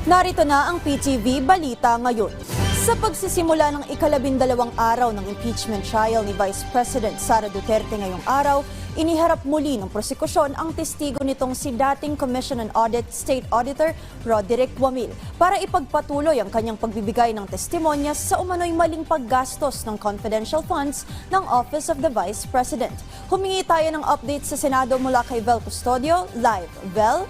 Narito na ang PTV Balita ngayon. Sa pagsisimula ng ikalabindalawang araw ng impeachment trial ni Vice President Sara Duterte ngayong araw, iniharap muli ng prosekusyon ang testigo nitong si dating Commission on Audit State Auditor Roderick Guamil para ipagpatuloy ang kanyang pagbibigay ng testimonya sa umano'y maling paggastos ng confidential funds ng Office of the Vice President. Humingi tayo ng update sa Senado mula kay Vel Custodio. Live, Vel?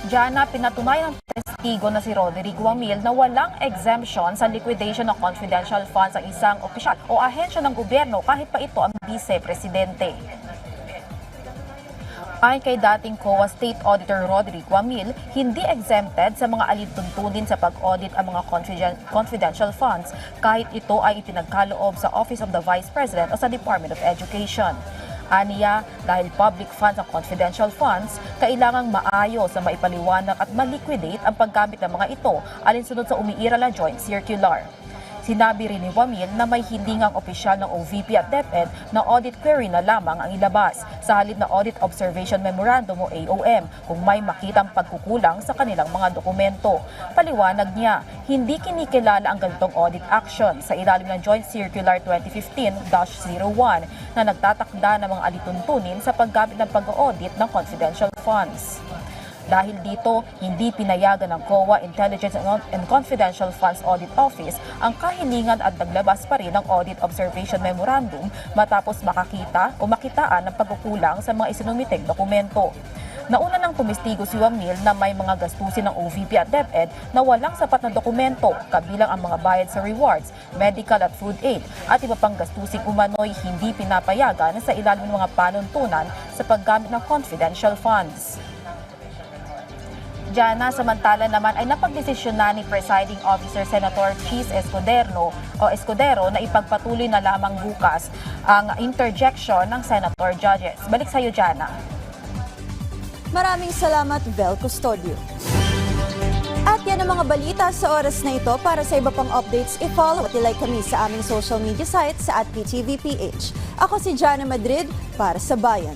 Jana, pinatunayan ng testigo na si Roderick Guamil na walang exemption sa liquidation ng confidential funds ang isang opisyal o ahensya ng gobyerno kahit pa ito ang vice-presidente. Ayon kay dating COA State Auditor Roderick Guamil, hindi exempted sa mga alituntunin sa pag-audit ang mga confidential funds kahit ito ay ipinagkaloob sa Office of the Vice President o sa Department of Education. Aniya, dahil public funds ang confidential funds, kailangang maayos na maipaliwanag at maliquidate ang paggamit ng mga ito alinsunod sa umiiral na joint circular. Sinabi rin ni Guamil na may hindi ngang opisyal ng OVP at DepEd na audit query na lamang ang ilabas sa halip na Audit Observation Memorandum o AOM kung may makitang pagkukulang sa kanilang mga dokumento. Paliwanag niya, hindi kinikilala ang ganitong audit action sa ilalim ng Joint Circular 2015-01 na nagtatakda ng mga alituntunin sa paggamit ng pag-audit ng confidential funds. Dahil dito, hindi pinayagan ng COA Intelligence and Confidential Funds Audit Office ang kahilingan at naglabas pa rin ng Audit Observation Memorandum matapos makakita o makitaan ng pagkukulang sa mga isinumiteng dokumento. Nauna nang tumistigo si Guamil na may mga gastusin ng OVP at DepEd na walang sapat na dokumento, kabilang ang mga bayad sa rewards, medical at food aid, at iba pang gastusing umano'y hindi pinapayagan sa ilalim ng mga panuntunan sa paggamit ng confidential funds. Jana, samantala naman ay napagdesisyon na ni Presiding Officer Senator Chis Escudero na ipagpatuloy na lamang bukas ang interjection ng Senator Judges. Balik sa iyo, Jana. Maraming salamat, Vel Custodio. At yan ang mga balita sa oras na ito. Para sa iba pang updates, i-follow at i-like kami sa aming social media sites sa @PTVPH. Ako si Jana Madrid para sa Bayan.